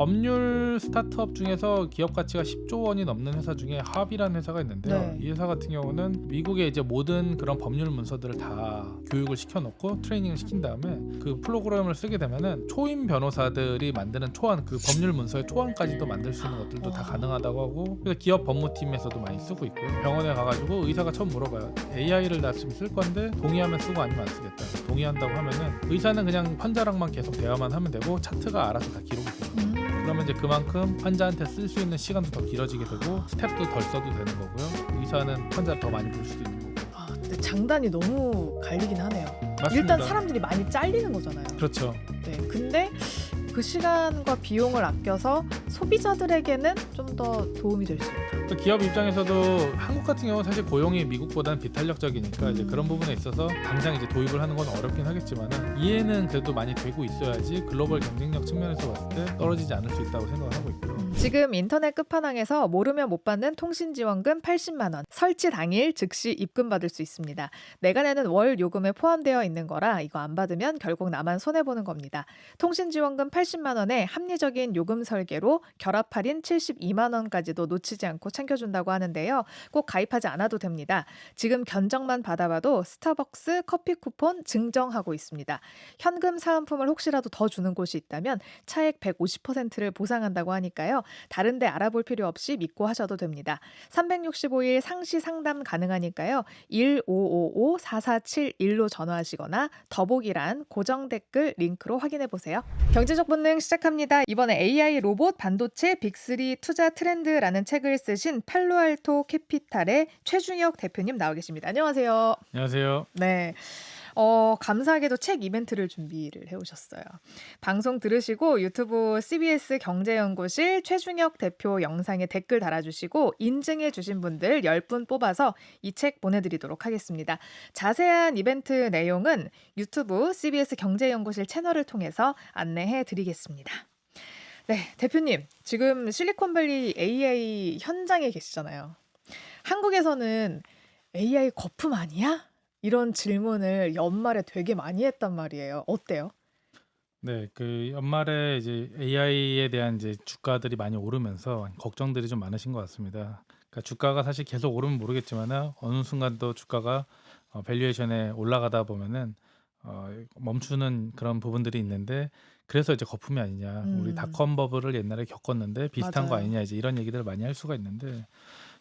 법률 스타트업 중에서 기업 가치가 10조 원이 넘는 회사 중에 합이라는 회사가 있는데요. 네. 이 회사 같은 경우는 미국의 이제 모든 그런 법률 문서들을 다 교육을 시켜놓고 트레이닝을 시킨 다음에 그 프로그램을 쓰게 되면은 초임 변호사들이 만드는 초안, 그 법률 문서의 초안까지도 만들 수 있는 것들도 다 가능하다고 하고, 그래서 기업 법무팀에서도 많이 쓰고 있고요. 병원에 가가지고 의사가 처음 물어봐요. AI를 나 지금 쓸 건데 동의하면 쓰고 아니면 안 쓰겠다. 동의한다고 하면은 의사는 그냥 환자랑만 계속 대화만 하면 되고 차트가 알아서 다 기록이 돼요. 그러면 이제 그만큼 환자한테 쓸 수 있는 시간도 더 길어지게 되고 스텝도 덜 써도 되는 거고요. 의사는 환자를 더 많이 볼 수도 있는 거고. 근데 장단이 너무 갈리긴 하네요. 맞습니다. 일단 사람들이 많이 잘리는 거잖아요. 그렇죠. 네, 근데 그 시간과 비용을 아껴서 소비자들에게는 좀 더 도움이 될 수 있다. 그 기업 입장에서도 한국 같은 경우는 사실 고용이 미국보다는 비탄력적이니까 이제 그런 부분에 있어서 당장 이제 도입을 하는 건 어렵긴 하겠지만 이해는 그래도 많이 되고 있어야지 글로벌 경쟁력 측면에서 봤을 때 떨어지지 않을 수 있다고 생각을 하고 있고요. 지금 인터넷 끝판왕에서 모르면 못 받는 통신지원금 80만 원, 설치 당일 즉시 입금받을 수 있습니다. 내가 내는 월 요금에 포함되어 있는 거라 이거 안 받으면 결국 나만 손해보는 겁니다. 통신지원금 80만 원에 합리적인 요금 설계로 결합 할인 72만 원까지도 놓치지 않고 챙겨준다고 하는데요. 꼭 가입하지 않아도 됩니다. 지금 견적만 받아봐도 스타벅스 커피 쿠폰 증정하고 있습니다. 현금 사은품을 혹시라도 더 주는 곳이 있다면 차액 150%를 보상한다고 하니까요. 다른 데 알아볼 필요 없이 믿고 하셔도 됩니다. 365일 상시 상담 가능하니까요. 1555-4471로 전화하시거나 더보기란 고정 댓글 링크로 확인해 보세요. 경제적 본능 시작합니다. 이번에 AI 로봇 반도체 빅3 투자 트렌드라는 책을 쓰신 팔로알토 캐피탈의 최중혁 대표님 나와 계십니다. 안녕하세요. 안녕하세요. 네. 감사하게도 책 이벤트를 준비를 해오셨어요. 방송 들으시고 유튜브 CBS 경제연구실 최중혁 대표 영상에 댓글 달아주시고 인증해 주신 분들 10분 뽑아서 이 책 보내드리도록 하겠습니다. 자세한 이벤트 내용은 유튜브 CBS 경제연구실 채널을 통해서 안내해 드리겠습니다. 네, 대표님, 지금 실리콘밸리 AI 현장에 계시잖아요. 한국에서는 AI 거품 아니야? 이런 질문을 연말에 되게 많이 했단 말이에요. 어때요? 네, 그 연말에 이제 AI에 대한 이제 주가들이 많이 오르면서 걱정들이 좀 많으신 것 같습니다. 그러니까 주가가 사실 계속 오르면 모르겠지만 어느 순간 또 주가가 밸류에이션에 올라가다 보면은 멈추는 그런 부분들이 있는데, 그래서 이제 거품이 아니냐, 우리 닷컴 버블을 옛날에 겪었는데 비슷한 거 맞아요. 아니냐, 이제 이런 얘기들을 많이 할 수가 있는데,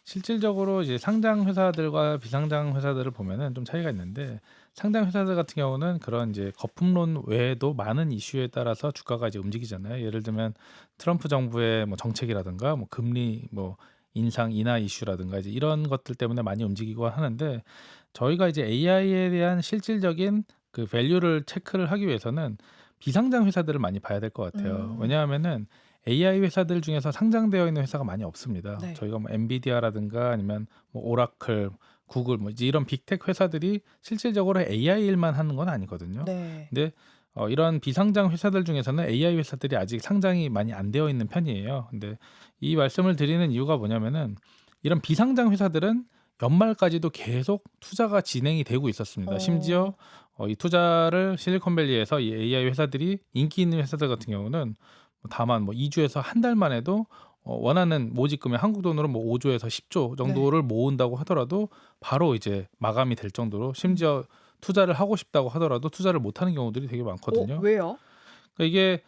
실질적으로 이제 상장 회사들과 비상장 회사들을 보면은 좀 차이가 있는데, 상장 회사들 같은 경우는 그런 이제 거품론 외에도 많은 이슈에 따라서 주가가 이제 움직이잖아요. 예를 들면 트럼프 정부의 뭐 정책이라든가 뭐 금리 뭐 인상 인하 이슈라든가 이제 이런 것들 때문에 많이 움직이고 하는데, 저희가 이제 AI에 대한 실질적인 그 밸류를 체크를 하기 위해서는 비상장 회사들을 많이 봐야 될 것 같아요. 왜냐하면은 AI 회사들 중에서 상장되어 있는 회사가 많이 없습니다. 네. 저희가 뭐 엔비디아라든가 아니면 뭐 오라클, 구글 뭐 이제 이런 빅텍 회사들이 실질적으로 AI 일만 하는 건 아니거든요. 네. 근데 이런 비상장 회사들 중에서는 AI 회사들이 아직 상장이 많이 안 되어 있는 편이에요. 근데 이 말씀을 드리는 이유가 뭐냐면은 이런 비상장 회사들은 연말까지도 계속 투자가 진행이 되고 있었습니다. 심지어 이 투자를 실리콘밸리에서 이 AI 회사들이 인기 있는 회사들 같은 경우는 다만 뭐 2주에서 한 달만 해도 원하는 모집금이 한국 돈으로 뭐 5조에서 10조 정도를 모은다고 하더라도 바로 이제 마감이 될 정도로, 심지어 투자를 하고 싶다고 하더라도 투자를 못 하는 경우들이 되게 많거든요. 왜요? 그러니까 이게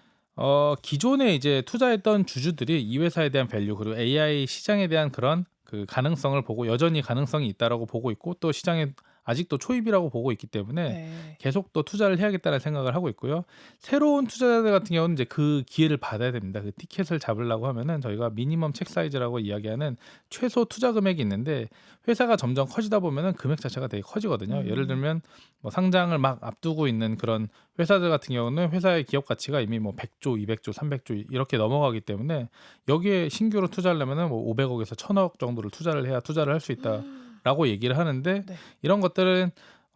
기존에 이제 투자했던 주주들이 이 회사에 대한 밸류, 그리고 AI 시장에 대한 그런 그 가능성을 보고 여전히 가능성이 있다라고 보고 있고, 또 시장에 아직도 초입이라고 보고 있기 때문에 네. 계속 또 투자를 해야겠다는 생각을 하고 있고요. 새로운 투자자들 같은 경우는 이제 그 기회를 받아야 됩니다. 그 티켓을 잡으려고 하면은 저희가 미니멈 책 사이즈라고 이야기하는 최소 투자 금액이 있는데, 회사가 점점 커지다 보면은 금액 자체가 되게 커지거든요. 예를 들면 뭐 상장을 막 앞두고 있는 그런 회사들 같은 경우는 회사의 기업 가치가 이미 뭐 100조, 200조, 300조 이렇게 넘어가기 때문에 여기에 신규로 투자하려면은 뭐 500억에서 1000억 정도를 투자를 해야 투자를 할 수 있다라고 얘기를 하는데, 네. 이런 것들은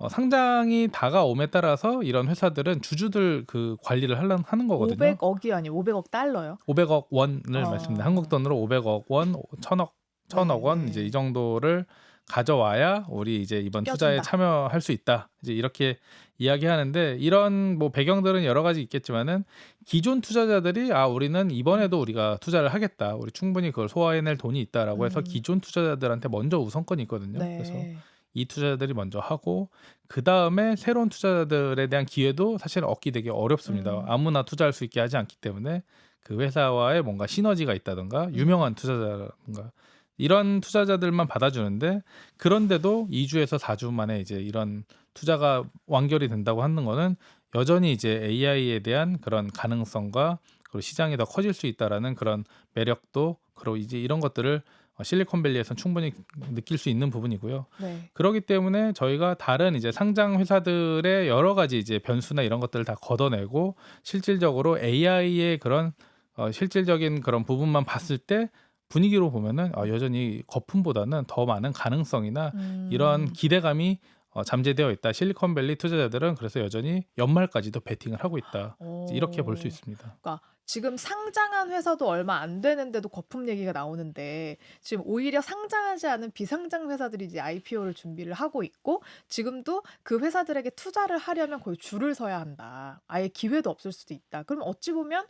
상장이 다가옴에 따라서 이런 회사들은 주주들 그 관리를 하는 거거든요. 500억이 아니고 500억 달러요? 500억 원을 어. 말씀드립니다. 한국 돈으로 500억 원, 1000억 원 네, 이제 이 정도를 가져와야 우리 이제 이번 투자에 껴준다. 참여할 수 있다. 이제 이렇게 이야기하는데 이런 뭐 배경들은 여러 가지 있겠지만은 기존 투자자들이 우리는 이번에도 우리가 투자를 하겠다. 우리 충분히 그걸 소화해낼 돈이 있다라고 해서 음. 기존 투자자들한테 먼저 우선권이 있거든요. 그래서 네. 이 투자자들이 먼저 하고 그다음에 새로운 투자자들에 대한 기회도 사실 얻기 되게 어렵습니다. 아무나 투자할 수 있게 하지 않기 때문에 그 회사와의 뭔가 시너지가 있다든가 유명한 투자자라든가 이런 투자자들만 받아주는데 그런데도 2주에서 4주 만에 이제 이런 투자가 완결이 된다고 하는 거는 여전히 이제 AI에 대한 그런 가능성과 그리고 시장이 더 커질 수 있다라는 그런 매력도 그리고 이제 이런 것들을 실리콘밸리에서는 충분히 느낄 수 있는 부분이고요. 네. 그렇기 때문에 저희가 다른 이제 상장 회사들의 여러 가지 이제 변수나 이런 것들을 다 걷어내고 실질적으로 AI의 그런 실질적인 그런 부분만 봤을 때 분위기로 보면은 여전히 거품보다는 더 많은 가능성이나 이런 음. 기대감이 잠재되어 있다. 실리콘밸리 투자자들은 그래서 여전히 연말까지도 베팅을 하고 있다. 이렇게 볼 수 어. 있습니다. 그러니까 지금 상장한 회사도 얼마 안 되는데도 거품 얘기가 나오는데 지금 오히려 상장하지 않은 비상장 회사들이 이제 IPO를 준비를 하고 있고 지금도 그 회사들에게 투자를 하려면 거의 줄을 서야 한다. 아예 기회도 없을 수도 있다. 그럼 어찌 보면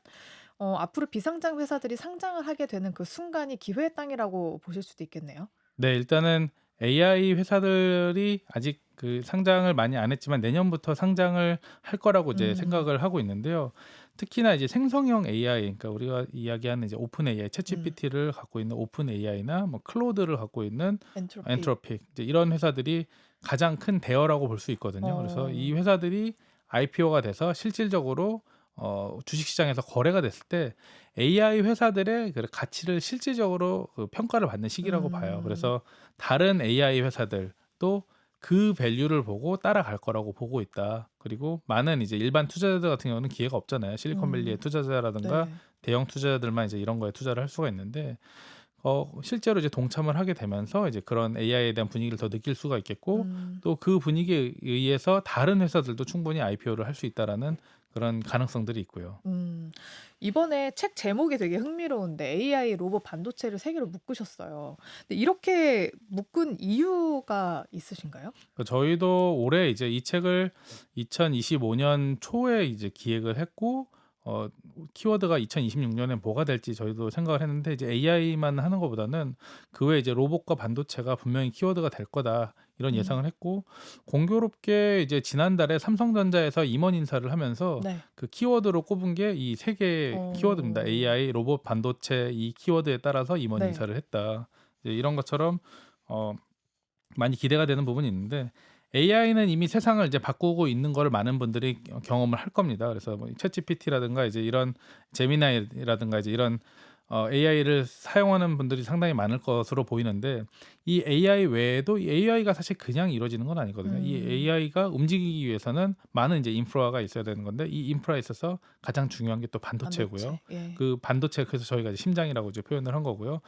앞으로 비상장 회사들이 상장을 하게 되는 그 순간이 기회의 땅이라고 보실 수도 있겠네요. 네, 일단은 AI 회사들이 아직 그 상장을 많이 안 했지만 내년부터 상장을 할 거라고 이제 음. 생각을 하고 있는데요. 특히나 이제 생성형 AI, 그러니까 우리가 이야기하는 이제 오픈 AI, 챗GPT를 갖고 있는 오픈 AI나 뭐 클로드를 갖고 있는 엔트로피. 엔트로픽 이제 이런 회사들이 가장 큰 대어라고 볼 수 있거든요. 그래서 이 회사들이 IPO가 돼서 실질적으로 주식시장에서 거래가 됐을 때 AI 회사들의 그 가치를 실질적으로 그 평가를 받는 시기라고 봐요. 그래서 다른 AI 회사들도 그 밸류를 보고 따라갈 거라고 보고 있다. 그리고 많은 이제 일반 투자자들 같은 경우는 기회가 없잖아요. 실리콘밸리의 투자자라든가 네. 대형 투자자들만 이제 이런 거에 투자를 할 수가 있는데 실제로 이제 동참을 하게 되면서 이제 그런 AI에 대한 분위기를 더 느낄 수가 있겠고 또 그 분위기에 의해서 다른 회사들도 충분히 IPO를 할 수 있다라는 그런 가능성들이 있고요. 이번에 책 제목이 되게 흥미로운데 AI 로봇 반도체를 세 개로 묶으셨어요. 근데 이렇게 묶은 이유가 있으신가요? 저희도 올해 이제 이 책을 2025년 초에 이제 기획을 했고 키워드가 2026년에 뭐가 될지 저희도 생각을 했는데 이제 AI만 하는 것보다는 그 외에 이제 로봇과 반도체가 분명히 키워드가 될 거다 이런 음. 예상을 했고 공교롭게 이제 지난달에 삼성전자에서 임원 인사를 하면서 네. 그 키워드로 꼽은 게 이 세 개의 키워드입니다. AI, 로봇, 반도체 이 키워드에 따라서 임원 네. 인사를 했다. 이제 이런 것처럼 어, 많이 기대가 되는 부분이 있는데 AI는 이미 세상을 이제 바꾸고 있는 거를 많은 분들이 경험을 할 겁니다. 그래서 뭐 챗GPT라든가 이제 이런 제미나이라든가 이제 이런 AI를 사용하는 분들이 상당히 많을 것으로 보이는데 이 AI 외에도 이 AI가 사실 그냥 이루어지는 건 아니거든요. 이 AI가 움직이기 위해서는 많은 이제 인프라가 있어야 되는 건데 이 인프라에 있어서 가장 중요한 게 또 반도체고요. 반도체. 예. 그 반도체 그래서 저희가 이제 심장이라고 이제 표현을 한 거고요.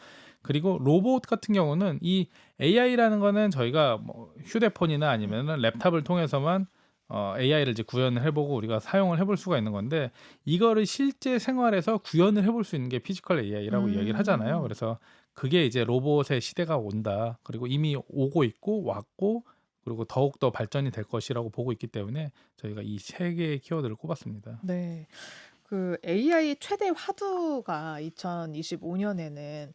그리고 로봇 같은 경우는 이 AI라는 거는 저희가 뭐 휴대폰이나 아니면은 랩탑을 통해서만 AI를 이제 구현을 해보고 우리가 사용을 해볼 수가 있는 건데 이거를 실제 생활에서 구현을 해볼 수 있는 게 피지컬 AI라고 이야기를 하잖아요. 그래서 그게 이제 로봇의 시대가 온다. 그리고 이미 오고 있고 왔고 그리고 더욱 더 발전이 될 것이라고 보고 있기 때문에 저희가 이 세 개의 키워드를 꼽았습니다. 네. 그 AI 최대 화두가 2025년에는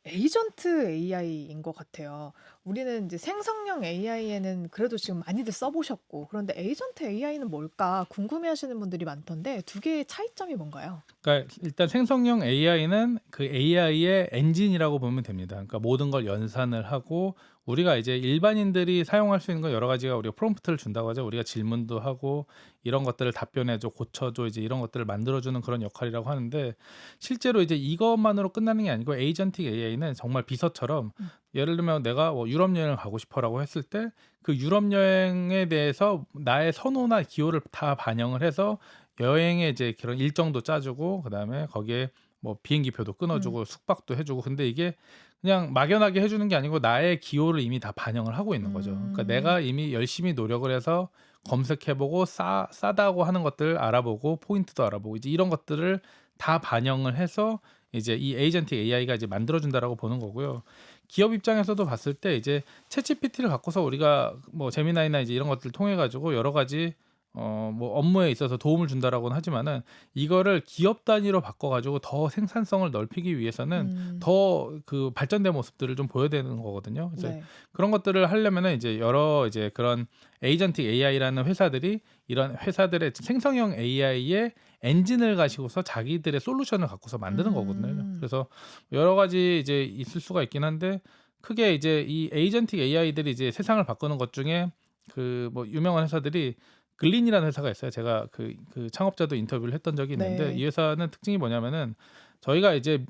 에이전트 AI인 것 같아요. 우리는 이제 생성형 AI에는 그래도 지금 많이들 써보셨고, 그런데 에이전트 AI는 뭘까 궁금해하시는 분들이 많던데 두 개의 차이점이 뭔가요? 그러니까 일단 생성형 AI는 그 AI의 엔진이라고 보면 됩니다. 그러니까 모든 걸 연산을 하고 우리가 이제 일반인들이 사용할 수 있는 거 여러 가지가 우리가 프롬프트를 준다고 하죠. 우리가 질문도 하고 이런 것들을 답변해줘, 고쳐줘 이제 이런 것들을 만들어주는 그런 역할이라고 하는데 실제로 이제 이것만으로 끝나는 게 아니고 에이전틱 AI는 정말 비서처럼 예를 들면 내가 뭐 유럽 여행을 가고 싶어라고 했을 때 그 유럽 여행에 대해서 나의 선호나 기호를 다 반영을 해서 여행의 이제 그런 일정도 짜주고 그다음에 거기에 뭐 비행기표도 끊어주고 숙박도 해주고 근데 이게 그냥 막연하게 해주는 게 아니고 나의 기호를 이미 다 반영을 하고 있는 거죠. 그러니까 내가 이미 열심히 노력을 해서 검색해보고 싸다고 하는 것들 알아보고 포인트도 알아보고 이제 이런 것들을 다 반영을 해서 이제 이 에이전틱 AI가 이제 만들어준다라고 보는 거고요. 기업 입장에서도 봤을 때 이제 챗GPT를 갖고서 우리가 뭐 제미나이나 이제 이런 것들 통해 가지고 여러 가지 뭐 업무에 있어서 도움을 준다라고는 하지만은 이거를 기업 단위로 바꿔 가지고 더 생산성을 넓히기 위해서는 더 그 발전된 모습들을 좀 보여야 되는 거거든요. 그래서 네. 그런 것들을 하려면은 이제 여러 이제 그런 에이전틱 AI라는 회사들이 이런 회사들의 생성형 AI의 엔진을 가지고서 자기들의 솔루션을 갖고서 만드는 거거든요. 그래서 여러 가지 이제 있을 수가 있긴 한데 크게 이제 이 에이전틱 AI들이 이제 세상을 바꾸는 것 중에 그 뭐 유명한 회사들이 글린이라는 회사가 있어요. 제가 그 창업자도 인터뷰를 했던 적이 있는데 이 네. 회사는 특징이 뭐냐면은 저희가 이제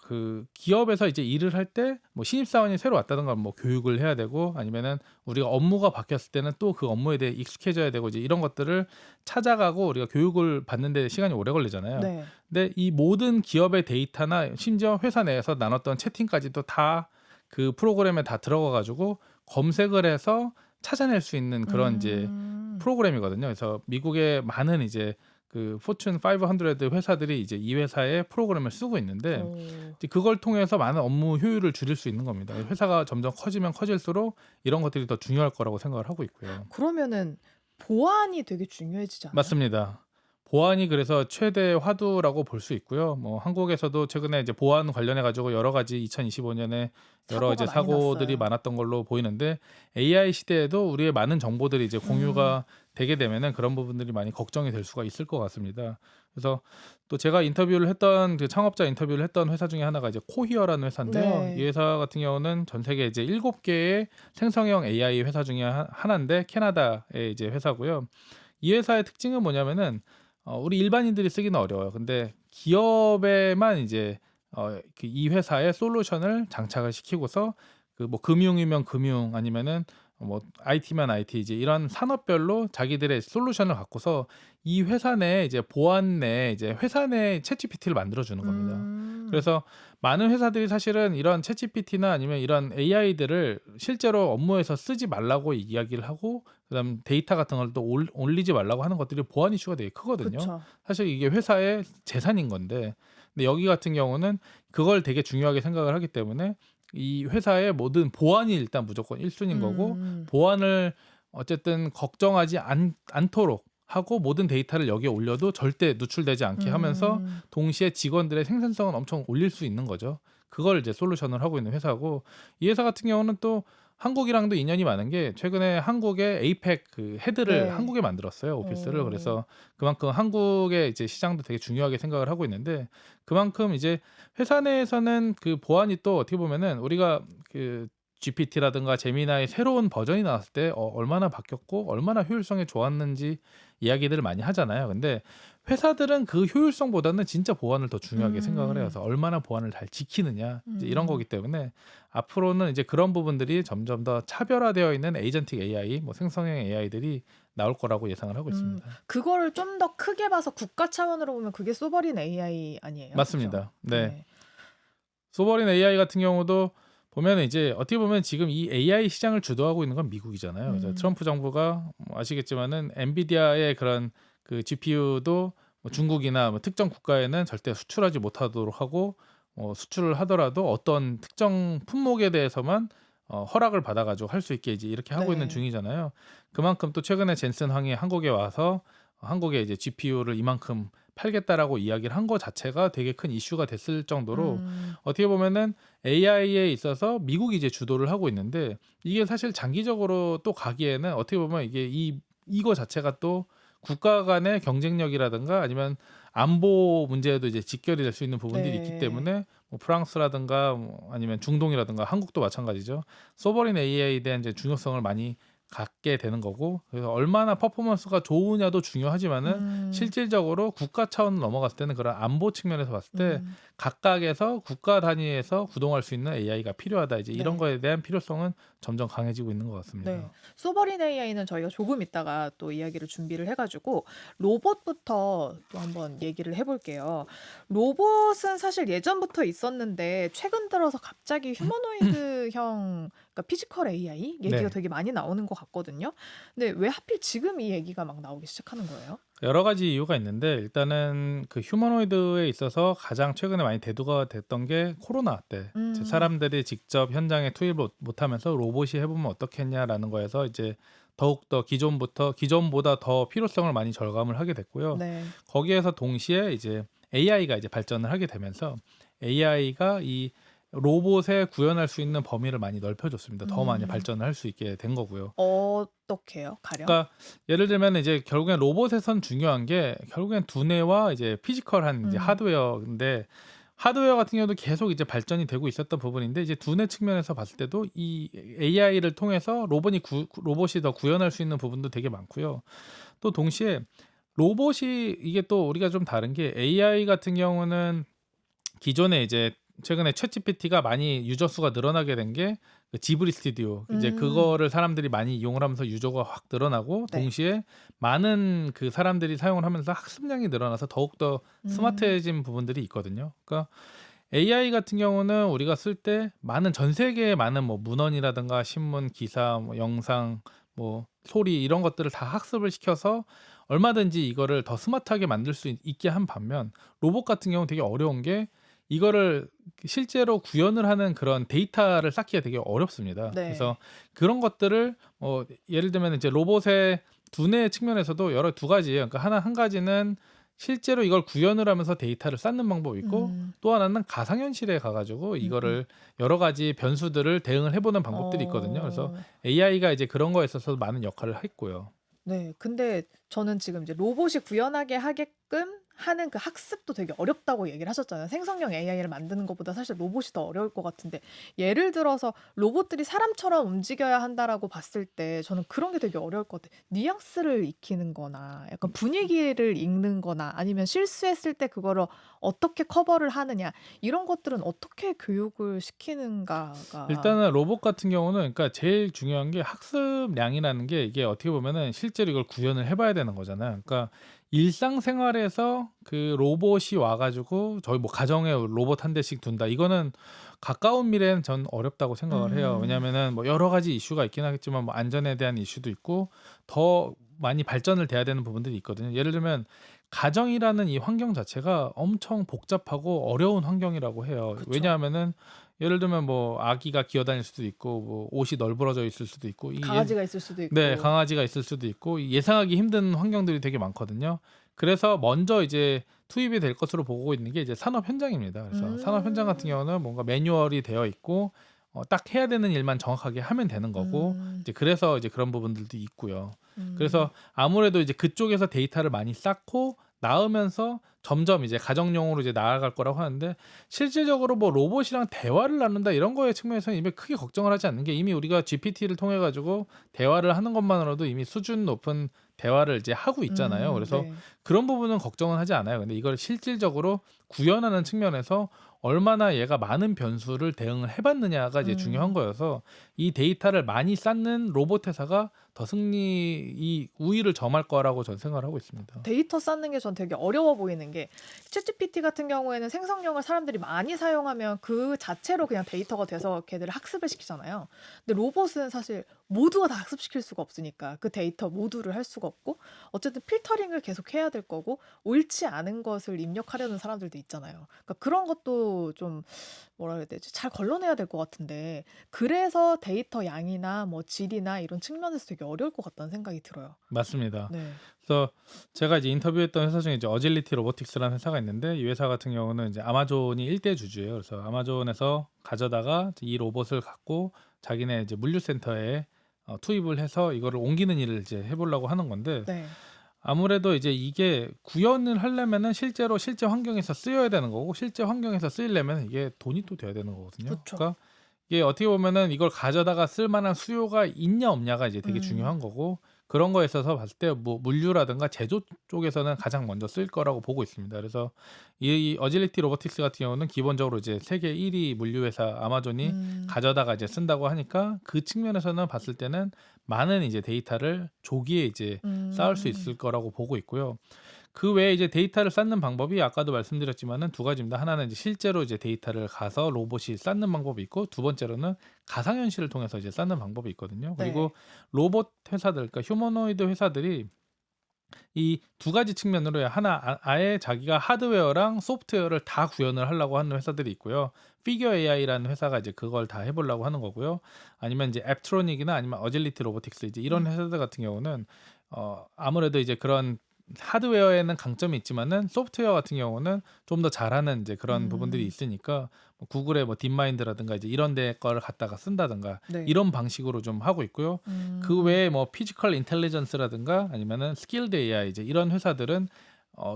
그 기업에서 이제 일을 할 때 뭐 신입사원이 새로 왔다든가 뭐 교육을 해야 되고 아니면은 우리가 업무가 바뀌었을 때는 또 그 업무에 대해 익숙해져야 되고 이제 이런 것들을 찾아가고 우리가 교육을 받는데 시간이 오래 걸리잖아요. 네. 근데 이 모든 기업의 데이터나 심지어 회사 내에서 나눴던 채팅까지도 다 그 프로그램에 다 들어가 가지고 검색을 해서 찾아낼 수 있는 그런 이제 프로그램이거든요. 그래서 미국의 많은 이제 그 포춘 500 회사들이 이제 이 회사의 프로그램을 쓰고 있는데 오. 이제 그걸 통해서 많은 업무 효율을 줄일 수 있는 겁니다. 회사가 점점 커지면 커질수록 이런 것들이 더 중요할 거라고 생각을 하고 있고요. 그러면은 보안이 되게 중요해지지 않아요? 맞습니다. 보안이 그래서 최대 화두라고 볼 수 있고요. 뭐 한국에서도 최근에 이제 보안 관련해 가지고 여러 가지 2025년에 여러 이제 사고가 많이 사고들이 났어요. 많았던 걸로 보이는데 AI 시대에도 우리의 많은 정보들이 이제 공유가 되게 되면은 그런 부분들이 많이 걱정이 될 수가 있을 것 같습니다. 그래서 또 제가 인터뷰를 했던 그 창업자 인터뷰를 했던 회사 중에 하나가 이제 코히어라는 회사인데요. 이 네. 회사 같은 경우는 전 세계 이제 7개의 생성형 AI 회사 중에 하나인데 캐나다의 이제 회사고요. 이 회사의 특징은 뭐냐면은 우리 일반인들이 쓰기는 어려워요. 근데 기업에만 이제 그 이 회사의 솔루션을 장착을 시키고서 그 뭐 금융이면 금융 아니면은 뭐 IT면 IT 이제 이런 산업별로 자기들의 솔루션을 갖고서 이 회사 내 이제 보안 내 이제 회사 내 챗GPT를 만들어 주는 겁니다. 음. 그래서 많은 회사들이 사실은 이런 챗GPT나 아니면 이런 AI들을 실제로 업무에서 쓰지 말라고 이야기를 하고 그다음 데이터 같은 걸 또 올리지 말라고 하는 것들이 보안 이슈가 되게 크거든요. 그쵸. 사실 이게 회사의 재산인 건데 근데 여기 같은 경우는 그걸 되게 중요하게 생각을 하기 때문에 이 회사의 모든 보안이 일단 무조건 1순위인 거고 음. 보안을 어쨌든 걱정하지 않도록 하고 모든 데이터를 여기에 올려도 절대 누출되지 않게 하면서 음. 동시에 직원들의 생산성은 엄청 올릴 수 있는 거죠. 그걸 이제 솔루션을 하고 있는 회사고 이 회사 같은 경우는 또 한국이랑도 인연이 많은 게 최근에 한국의 에이펙 그 헤드를 네. 한국에 만들었어요. 오피스를. 오. 그래서 그만큼 한국의 이제 시장도 되게 중요하게 생각을 하고 있는데 그만큼 이제 회사 내에서는 그 보안이 또 어떻게 보면은 우리가 그 GPT라든가 제미나이 새로운 버전이 나왔을 때 얼마나 바뀌었고 얼마나 효율성이 좋았는지 이야기들을 많이 하잖아요. 근데 회사들은 그 효율성보다는 진짜 보안을 더 중요하게 생각을 해요. 음. 그래서 얼마나 보안을 잘 지키느냐 이제 이런 음. 거기 때문에 앞으로는 이제 그런 부분들이 점점 더 차별화되어 있는 에이전틱 AI, 뭐 생성형 AI들이 나올 거라고 예상을 하고 있습니다. 그거를 좀 더 크게 봐서 국가 차원으로 보면 그게 소버린 AI 아니에요? 그죠? 맞습니다. 네. 네. 소버린 AI 같은 경우도 보면은 이제 어떻게 보면 지금 이 AI 시장을 주도하고 있는 건 미국이잖아요. 그래서 트럼프 정부가 뭐 아시겠지만은 엔비디아의 그런 그 GPU도 뭐 중국이나 뭐 특정 국가에는 절대 수출하지 못하도록 하고 수출을 하더라도 어떤 특정 품목에 대해서만 허락을 받아가지고 할 수 있게 이제 이렇게 하고 있는 네. 중이잖아요. 그만큼 또 최근에 젠슨 황이 한국에 와서 한국에 이제 GPU를 이만큼 팔겠다라고 이야기를 한 거 자체가 되게 큰 이슈가 됐을 정도로 어떻게 보면은 AI에 있어서 미국이 이제 주도를 하고 있는데 이게 사실 장기적으로 또 가기에는 어떻게 보면 이게 이거 자체가 또 국가 간의 경쟁력이라든가 아니면 안보 문제에도 이제 직결이 될 수 있는 부분들이 있기 네. 때문에 뭐 프랑스라든가 뭐 아니면 중동이라든가 한국도 마찬가지죠. 소버린 AI에 대한 이제 중요성을 많이 갖게 되는 거고 그래서 얼마나 퍼포먼스가 좋으냐도 중요하지만은 실질적으로 국가 차원 넘어갔을 때는 그런 안보 측면에서 봤을 때 각각에서 국가 단위에서 구동할 수 있는 AI가 필요하다 이제 이런 네. 거에 대한 필요성은 점점 강해지고 있는 것 같습니다. 네. 소버린 AI는 저희가 조금 있다가 또 이야기를 준비를 해가지고 로봇부터 또 한번 얘기를 해볼게요. 로봇은 사실 예전부터 있었는데 최근 들어서 갑자기 휴머노이드형 그러니까 피지컬 AI 얘기가 네. 되게 많이 나오는 것 같거든요. 근데 왜 하필 지금 이 얘기가 막 나오기 시작하는 거예요? 여러 가지 이유가 있는데 일단은 그 휴머노이드에 있어서 가장 최근에 많이 대두가 됐던 게 코로나 때 이제 음. 사람들이 직접 현장에 투입을 못하면서 로봇이 해보면 어떻겠냐라는 거에서 이제 더욱더 기존보다 더 필요성을 많이 절감을 하게 됐고요. 네. 거기에서 동시에 이제 AI가 이제 발전을 하게 되면서 AI가 이 로봇에 구현할 수 있는 범위를 많이 넓혀줬습니다. 더 많이 음. 발전을 할 수 있게 된 거고요. 어떻게요? 가령? 그러니까 예를 들면 이제 결국엔 로봇에선 중요한 게 결국엔 두뇌와 이제 피지컬한 이제 음. 하드웨어인데 하드웨어 같은 경우도 계속 이제 발전이 되고 있었던 부분인데 이제 두뇌 측면에서 봤을 때도 이 AI를 통해서 로봇이 더 구현할 수 있는 부분도 되게 많고요. 또 동시에 로봇이 이게 또 우리가 좀 다른 게 AI 같은 경우는 기존에 이제 최근에 챗GPT가 많이 유저 수가 늘어나게 된 게 그 지브리 스튜디오 이제 음. 그거를 사람들이 많이 이용을 하면서 유저가 확 늘어나고 네. 동시에 많은 그 사람들이 사용을 하면서 학습량이 늘어나서 더욱더 음. 스마트해진 부분들이 있거든요. 그러니까 AI 같은 경우는 우리가 쓸 때 많은 전 세계의 많은 뭐 문헌이라든가 신문, 기사, 뭐 영상, 뭐 소리 이런 것들을 다 학습을 시켜서 얼마든지 이거를 더 스마트하게 만들 수 있게 한 반면 로봇 같은 경우는 되게 어려운 게 이거를 실제로 구현을 하는 그런 데이터를 쌓기가 되게 어렵습니다. 네. 그래서 그런 것들을 예를 들면 이제 로봇의 두뇌 측면에서도 여러 두 가지예요. 그러니까 한 가지는 실제로 이걸 구현을 하면서 데이터를 쌓는 방법이 있고 음. 또 하나는 가상현실에 가가지고 음음. 이거를 여러 가지 변수들을 대응을 해보는 방법들이 있거든요. 그래서 어. AI가 이제 그런 거에 있어서 많은 역할을 했고요. 네. 근데 저는 지금 이제 로봇이 구현하게 하게끔 하는 그 학습도 되게 어렵다고 얘기를 하셨잖아요. 생성형 AI를 만드는 것보다 사실 로봇이 더 어려울 것 같은데 예를 들어서 '로봇들이 사람처럼 움직여야 한다.'라고 봤을 때 저는 그런 게 되게 어려울 것 같아요. 뉘앙스를 익히는 거나 약간 분위기를 읽는 거나 아니면 실수했을 때 그거를 어떻게 커버를 하느냐 이런 것들은 어떻게 교육을 시키는가가 일단은 로봇 같은 경우는 그러니까 제일 중요한 게 학습량이라는 게 이게 어떻게 보면은 실제로 이걸 구현을 해봐야 되는 거잖아요. 그러니까 일상생활에서 그 로봇이 와가지고 저희 뭐 가정에 로봇 한 대씩 둔다. 이거는 가까운 미래는 전 어렵다고 생각을 해요. 음. 왜냐하면은 뭐 여러 가지 이슈가 있긴 하겠지만 뭐 안전에 대한 이슈도 있고 더 많이 발전을 돼야 되는 부분들이 있거든요. 예를 들면 가정이라는 이 환경 자체가 엄청 복잡하고 어려운 환경이라고 해요. 그쵸. 왜냐하면은 예를 들면 뭐 아기가 기어다닐 수도 있고 뭐 옷이 널브러져 있을 수도 있고 강아지가 있을 수도 네, 있고. 강아지가 있을 수도 있고 예상하기 힘든 환경들이 되게 많거든요. 그래서 먼저 이제 투입이 될 것으로 보고 있는 게 이제 산업 현장입니다. 그래서 산업 현장 같은 음. 경우는 뭔가 매뉴얼이 되어 있고 딱 해야 되는 일만 정확하게 하면 되는 거고 음. 이제 그래서 이제 그런 부분들도 있고요. 음. 그래서 아무래도 이제 그쪽에서 데이터를 많이 쌓고 나으면서 점점 이제 가정용으로 이제 나아갈 거라고 하는데 실질적으로 뭐 로봇이랑 대화를 나눈다 이런 거의 측면에서는 이미 크게 걱정을 하지 않는 게 이미 우리가 GPT를 통해 가지고 대화를 하는 것만으로도 이미 수준 높은 대화를 이제 하고 있잖아요. 그래서 네. 그런 부분은 걱정은 하지 않아요. 근데 이걸 실질적으로 구현하는 측면에서 얼마나 얘가 많은 변수를 대응을 해봤느냐가 이제 중요한 음. 거여서 이 데이터를 많이 쌓는 로봇 회사가 더 이 우위를 점할 거라고 저는 생각을 하고 있습니다. 데이터 쌓는 게 전 되게 어려워 보이는 게 챗GPT 같은 경우에는 생성형을 사람들이 많이 사용하면 그 자체로 그냥 데이터가 돼서 걔들을 학습을 시키잖아요. 근데 로봇은 사실 모두가 다 학습시킬 수가 없으니까 그 데이터 모두를 할 수가 없고 어쨌든 필터링을 계속 해야 될 거고 옳지 않은 것을 입력하려는 사람들도 있잖아요. 그러니까 그런 것도 좀 뭐라 그래야 되지? 잘 걸러내야 될 것 같은데 그래서 데이터 양이나 뭐 질이나 이런 측면에서 되게 어려울 것 같다는 생각이 들어요. 맞습니다. 네. 그래서 제가 이제 인터뷰했던 회사 중에 이제 어질리티 로보틱스라는 회사가 있는데 이 회사 같은 경우는 이제 아마존이 일대 주주예요. 그래서 아마존에서 가져다가 이 로봇을 갖고 자기네 이제 물류센터에 투입을 해서 이거를 옮기는 일을 이제 해보려고 하는 건데 네. 아무래도 이제 이게 구현을 하려면은 실제로 실제 환경에서 쓰여야 되는 거고 실제 환경에서 쓰이려면 이게 돈이 또 돼야 되는 거거든요. 그쵸. 그러니까 이게 어떻게 보면은 이걸 가져다가 쓸 만한 수요가 있냐 없냐가 이제 되게 음. 중요한 거고 그런 거에 있어서 봤을 때 뭐 물류라든가 제조 쪽에서는 가장 먼저 쓰일 거라고 보고 있습니다. 그래서 이 어질리티 로보틱스 같은 경우는 기본적으로 이제 세계 1위 물류 회사 아마존이 음. 가져다가 이제 쓴다고 하니까 그 측면에서는 봤을 때는 많은 이제 데이터를 조기에 이제 쌓을 수 음. 있을 거라고 보고 있고요. 그 외에 이제 데이터를 쌓는 방법이 아까도 말씀드렸지만은 두 가지입니다. 하나는 이제 실제로 이제 데이터를 가서 로봇이 쌓는 방법이 있고 두 번째로는 가상현실을 통해서 이제 쌓는 방법이 있거든요. 네. 그리고 로봇 회사들, 그러니까 휴머노이드 회사들이 이 두 가지 측면으로 하나 아예 자기가 하드웨어랑 소프트웨어를 다 구현을 하려고 하는 회사들이 있고요. 피겨 AI라는 회사가 이제 그걸 다 해보려고 하는 거고요. 아니면 이제 앱트로닉이나 아니면 어질리티 로보틱스 이제 이런 음. 회사들 같은 경우는 아무래도 이제 그런 하드웨어에는 강점이 있지만은 소프트웨어 같은 경우는 좀 더 잘하는 이제 그런 부분들이 음. 있으니까 뭐 구글의 뭐 딥마인드라든가 이제 이런 데 거를 갖다가 쓴다든가 네. 이런 방식으로 좀 하고 있고요. 그 음. 외에 뭐 피지컬 인텔리전스라든가 아니면은 스킬드 AI 이제 이런 회사들은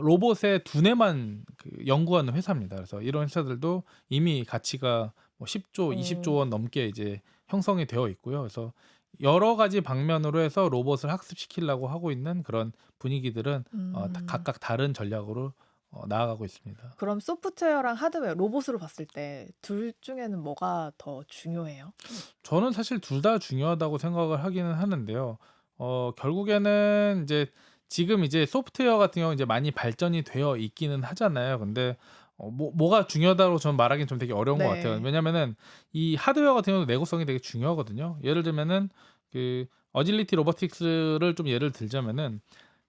로봇의 두뇌만 그 연구하는 회사입니다. 그래서 이런 회사들도 이미 가치가 뭐 10조, 20조 어. 원 넘게 이제 형성이 되어 있고요. 그래서 여러 가지 방면으로 해서 로봇을 학습시키려고 하고 있는 그런 분위기들은 음. 각각 다른 전략으로 나아가고 있습니다. 그럼 소프트웨어랑 하드웨어, 로봇으로 봤을 때 둘 중에는 뭐가 더 중요해요? 저는 사실 둘 다 중요하다고 생각을 하기는 하는데요. 결국에는 이제 지금 이제 소프트웨어 같은 경우는 이제 많이 발전이 되어 있기는 하잖아요. 근데 뭐가 중요하다고 저는 말하기는 좀 되게 어려운 것 같아요. 네. 왜냐면은 이 하드웨어 같은 경우도 내구성이 되게 중요하거든요. 예를 들면은 그 어질리티 로보틱스를 좀 예를 들자면은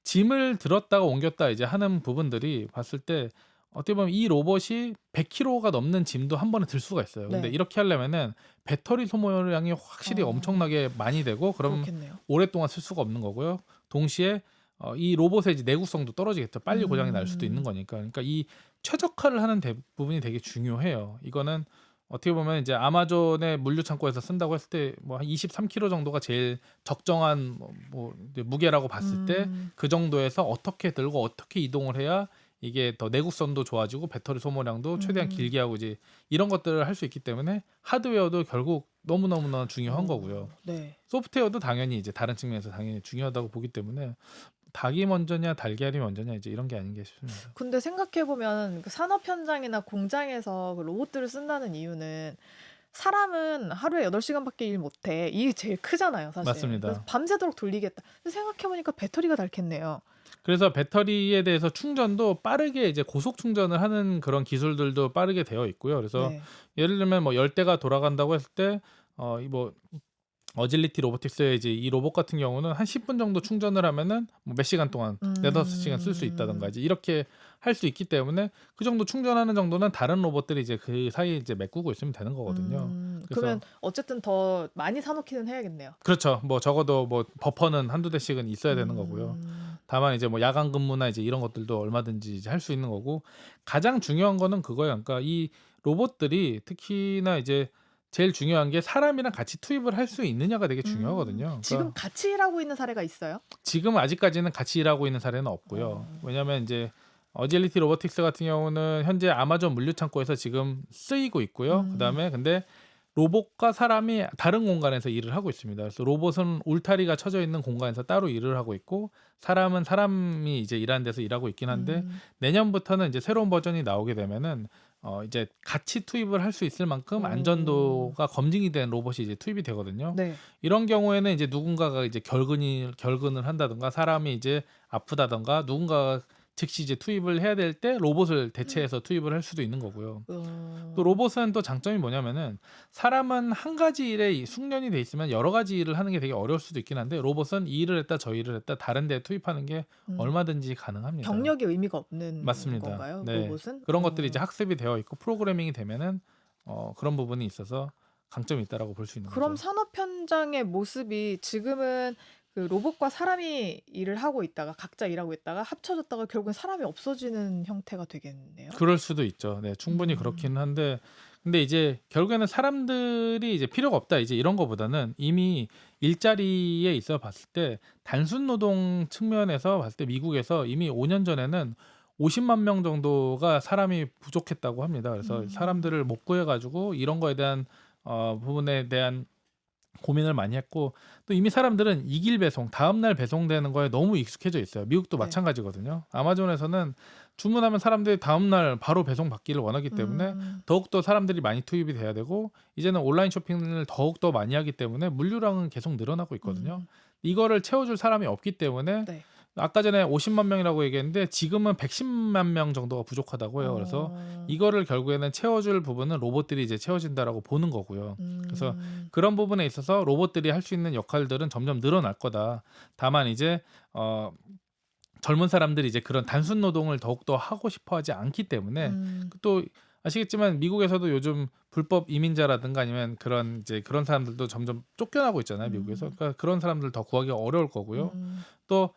짐을 들었다가 옮겼다 이제 하는 부분들이 봤을 때 어떻게 보면 이 로봇이 100kg가 넘는 짐도 한 번에 들 수가 있어요. 근데 네. 이렇게 하려면은 배터리 소모량이 확실히 어. 엄청나게 많이 되고 그럼 그렇겠네요. 오랫동안 쓸 수가 없는 거고요. 동시에 이 로봇의 이제 내구성도 떨어지겠죠. 빨리 고장이 날 수도 있는 음. 거니까. 그러니까 이 최적화를 하는 부분이 되게 중요해요. 이거는 어떻게 보면 이제 아마존의 물류 창고에서 쓴다고 했을 때 뭐 한 23kg 정도가 제일 적정한 이제 무게라고 봤을 때 음. 그 정도에서 어떻게 들고 어떻게 이동을 해야 이게 더 내구성도 좋아지고 배터리 소모량도 최대한 음. 길게 하고 이제 이런 것들을 할 수 있기 때문에 하드웨어도 결국 너무너무나 중요한 거고요. 네. 소프트웨어도 당연히 이제 다른 측면에서 당연히 중요하다고 보기 때문에 닭이 먼저냐 달걀이 먼저냐 이제 이런 게 아닌가 싶습니다. 근데 생각해 보면 그 산업 현장이나 공장에서 그 로봇들을 쓴다는 이유는 사람은 하루에 8시간밖에 일 못 해. 이게 제일 크잖아요, 사실. 그래서 맞습니다. 밤새도록 돌리겠다. 생각해 보니까 배터리가 닳겠네요. 그래서 배터리에 대해서 충전도 빠르게 이제 고속 충전을 하는 그런 기술들도 빠르게 되어 있고요. 그래서 네. 예를 들면 뭐 열대가 돌아간다고 했을 때 이 뭐 어질리티 로보틱스의 이제 이 로봇 같은 경우는 한 10분 정도 충전을 하면은 뭐 몇 시간 동안 4-5시간 쓸 수 있다든가 음. 이제 이렇게 할 수 있기 때문에 그 정도 충전하는 정도는 다른 로봇들이 이제 그 사이에 이제 메꾸고 있으면 되는 거거든요. 그러면 그래서 어쨌든 더 많이 사 놓기는 해야겠네요. 그렇죠. 뭐 적어도 뭐 버퍼는 한두 대씩은 있어야 되는 거고요. 음. 다만 이제 뭐 야간 근무나 이제 이런 것들도 얼마든지 이제 할 수 있는 거고 가장 중요한 거는 그거예요. 그러니까 이 로봇들이 특히나 이제 제일 중요한 게 사람이랑 같이 투입을 할 수 있느냐가 되게 중요하거든요. 지금 그러니까 같이 일하고 있는 사례가 있어요? 지금 아직까지는 같이 일하고 있는 사례는 없고요. 어. 왜냐하면 이제 어질리티 로보틱스 같은 경우는 현재 아마존 물류 창고에서 지금 쓰이고 있고요. 음. 그다음에 근데 로봇과 사람이 다른 공간에서 일을 하고 있습니다. 그래서 로봇은 울타리가 쳐져 있는 공간에서 따로 일을 하고 있고 사람은 사람이 이제 일하는 데서 일하고 있긴 한데 음. 내년부터는 이제 새로운 버전이 나오게 되면은 이제 같이 투입을 할 수 있을 만큼 어. 안전도가 검증이 된 로봇이 이제 투입이 되거든요. 네. 이런 경우에는 이제 누군가가 이제 결근을 한다든가 사람이 이제 아프다든가 누군가가 즉시 이제 투입을 해야 될 때 로봇을 대체해서 투입을 할 수도 있는 거고요. 또 어. 로봇은 또 장점이 뭐냐면은 사람은 한 가지 일에 숙련이 돼 있으면 여러 가지 일을 하는 게 되게 어려울 수도 있긴 한데 로봇은 이 일을 했다 저 일을 했다 다른 데 투입하는 게 음. 얼마든지 가능합니다. 경력이 의미가 없는 맞습니다. 건가요? 네. 로봇은? 그런 것들이 이제 학습이 되어 있고 프로그래밍이 되면은 그런 부분이 있어서 강점이 있다라고 볼 수 있는 그럼 거죠. 산업 현장의 모습이 지금은 그 로봇과 사람이 일을 하고 있다가 각자 일하고 있다가 합쳐졌다가 결국엔 사람이 없어지는 형태가 되겠네요. 그럴 수도 있죠. 네. 충분히 음. 그렇긴 한데 근데 이제 결국에는 사람들이 이제 필요가 없다 이제 이런 거보다는 이미 일자리에 있어 봤을 때 단순 노동 측면에서 봤을 때 미국에서 이미 5년 전에는 50만 명 정도가 사람이 부족했다고 합니다. 그래서 음. 사람들을 못 구해 가지고 이런 거에 대한 부분에 대한 고민을 많이 했고 또 이미 사람들은 이길 배송, 다음 날 배송되는 거에 너무 익숙해져 있어요. 미국도 네. 마찬가지거든요. 아마존에서는 주문하면 사람들이 다음 날 바로 배송받기를 원하기 때문에 음. 더욱더 사람들이 많이 투입이 돼야 되고 이제는 온라인 쇼핑을 더욱더 많이 하기 때문에 물류량은 계속 늘어나고 있거든요. 음. 이거를 채워줄 사람이 없기 때문에 네. 아까 전에 50만 명이라고 얘기했는데 지금은 110만 명 정도가 부족하다고 해요. 그래서 어. 이거를 결국에는 채워줄 부분은 로봇들이 이제 채워진다라고 보는 거고요. 그래서 음. 그런 부분에 있어서 로봇들이 할 수 있는 역할들은 점점 늘어날 거다. 다만 이제 젊은 사람들이 이제 그런 단순 노동을 더욱더 하고 싶어하지 않기 때문에 또 아시겠지만 미국에서도 요즘 불법 이민자라든가 아니면 그런 이제 그런 사람들도 점점 쫓겨나고 있잖아요, 미국에서. 음. 그러니까 그런 사람들 더 구하기가 어려울 거고요. 음. 또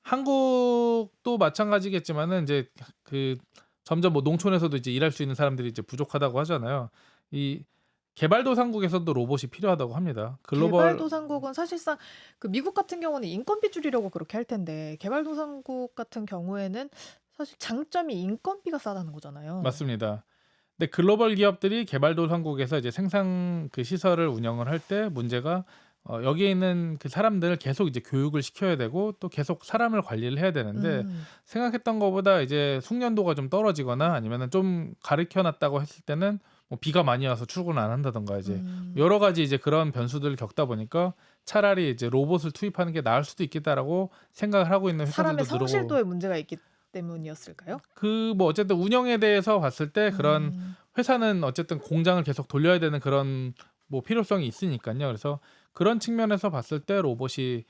한국도 마찬가지겠지만은 이제 그 점점 뭐 농촌에서도 이제 일할 수 있는 사람들이 이제 부족하다고 하잖아요. 이 개발도상국에서도 로봇이 필요하다고 합니다. 글로벌 개발도상국은 사실상 그 미국 같은 경우는 인건비 줄이려고 그렇게 할 텐데 개발도상국 같은 경우에는 사실 장점이 인건비가 싸다는 거잖아요. 맞습니다. 근데 글로벌 기업들이 개발도상국에서 이제 생산 그 시설을 운영을 할 때 문제가 여기에 있는 그 사람들을 계속 이제 교육을 시켜야 되고 또 계속 사람을 관리를 해야 되는데 음. 생각했던 것보다 이제 숙련도가 좀 떨어지거나 아니면은 좀 가르쳐 놨다고 했을 때는 뭐 비가 많이 와서 출근 안 한다든가 이제 음. 여러 가지 이제 그런 변수들을 겪다 보니까 차라리 이제 로봇을 투입하는 게 나을 수도 있겠다라고 생각을 하고 있는 사람의 회사들도 늘고 성실도에 문제가 있기 때문이었을까요? 그 뭐 어쨌든 운영에 대해서 봤을 때 그런 음. 회사는 어쨌든 공장을 계속 돌려야 되는 그런 뭐 필요성이 있으니까요. 그래서 그런 측면에서 봤을 때 로봇이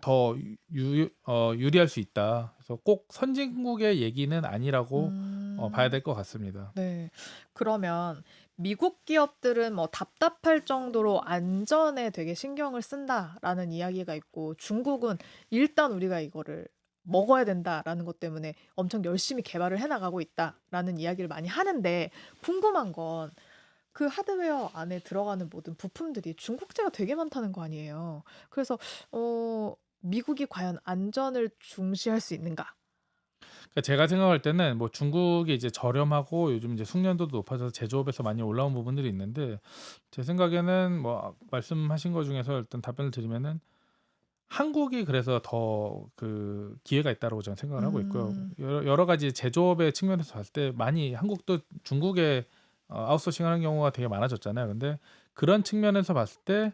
더 유리할 수 있다. 그래서 꼭 선진국의 얘기는 아니라고 봐야 음. 될 것 같습니다. 네. 그러면 미국 기업들은 뭐 답답할 정도로 안전에 되게 신경을 쓴다라는 이야기가 있고 중국은 일단 우리가 이거를 먹어야 된다라는 것 때문에 엄청 열심히 개발을 해 나가고 있다라는 이야기를 많이 하는데 궁금한 건 그 하드웨어 안에 들어가는 모든 부품들이 중국제가 되게 많다는 거 아니에요. 그래서 미국이 과연 안전을 중시할 수 있는가? 그러니까 제가 생각할 때는 뭐 중국이 이제 저렴하고 요즘 이제 숙련도도 높아져서 제조업에서 많이 올라온 부분들이 있는데 제 생각에는 뭐 말씀하신 것 중에서 일단 답변을 드리면은 한국이 그래서 더 그 기회가 있다고 저는 생각을 하고 있고요. 음. 여러 가지 제조업의 측면에서 봤을 때 많이 한국도 중국에 아웃소싱하는 경우가 되게 많아졌잖아요. 근데 그런 측면에서 봤을 때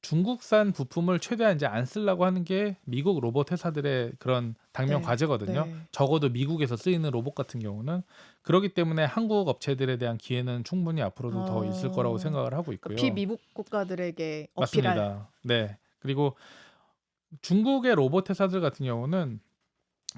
중국산 부품을 최대한 이제 안 쓰려고 하는 게 미국 로봇 회사들의 그런 당면 네. 과제거든요. 네. 적어도 미국에서 쓰이는 로봇 같은 경우는 그렇기 때문에 한국 업체들에 대한 기회는 충분히 앞으로도 더 있을 거라고 어. 생각을 하고 그러니까 있고요. 비미국 국가들에게 어필할. 맞습니다. 네. 그리고 중국의 로봇 회사들 같은 경우는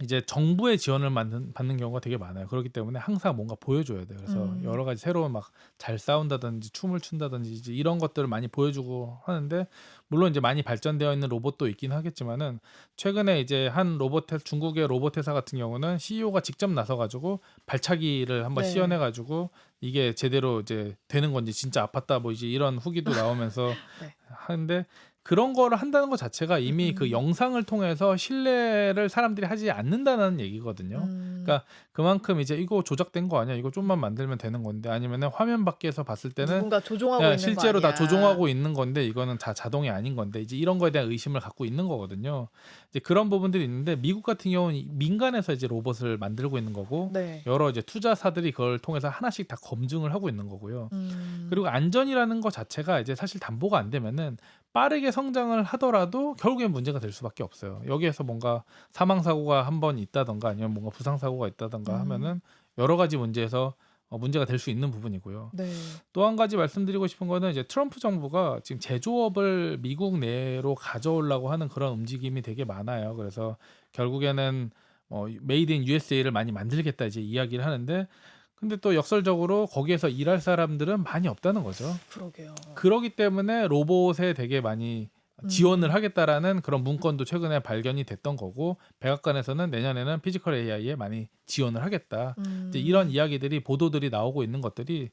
이제 정부의 지원을 받는 경우가 되게 많아요. 그렇기 때문에 항상 뭔가 보여줘야 돼요. 그래서 음. 여러 가지 새로운 막 잘 싸운다든지 춤을 춘다든지 이제 이런 것들을 많이 보여주고 하는데 물론 이제 많이 발전되어 있는 로봇도 있긴 하겠지만은 최근에 이제 한 중국의 로봇 회사 같은 경우는 CEO가 직접 나서 가지고 발차기를 한번 시연해 네. 가지고 이게 제대로 이제 되는 건지 진짜 아팠다 뭐 이제 이런 후기도 나오면서 네. 하는데 그런 거를 한다는 것 자체가 이미 그 음. 영상을 통해서 신뢰를 사람들이 하지 않는다는 얘기거든요. 음. 그러니까 그만큼 이제 '이거 조작된 거 아니야? 이거 좀만 만들면 되는 건데.' 아니면은 화면 밖에서 봤을 때는 누군가 조종하고 야, 있는 거 실제로 다 아니야. 조종하고 있는 건데 이거는 다 자동이 아닌 건데 이제 이런 거에 대한 의심을 갖고 있는 거거든요. 이제 그런 부분들이 있는데 미국 같은 경우는 민간에서 이제 로봇을 만들고 있는 거고 네. 여러 이제 투자사들이 그걸 통해서 하나씩 다 검증을 하고 있는 거고요. 음. 그리고 안전이라는 거 자체가 이제 사실 담보가 안 되면은 빠르게 성장을 하더라도 결국엔 문제가 될 수밖에 없어요. 여기에서 뭔가 사망 사고가 한 번 있다든가 아니면 뭔가 부상 사고가 있다든가 음. 하면은 여러 가지 문제에서 문제가 될 수 있는 부분이고요. 네. 또 한 가지 말씀드리고 싶은 거는 이제 트럼프 정부가 지금 제조업을 미국 내로 가져오려고 하는 그런 움직임이 되게 많아요. 그래서 결국에는 메이드 인 USA를 많이 만들겠다 이제 이야기를 하는데 근데 또 역설적으로 거기에서 일할 사람들은 많이 없다는 거죠. 그러게요. 그러기 때문에 로봇에 되게 많이 지원을 음. 하겠다라는 그런 문건도 최근에 발견이 됐던 거고 백악관에서는 내년에는 피지컬 AI에 많이 지원을 하겠다. 이제 이런 음. 이야기들이 보도들이 나오고 있는 것들이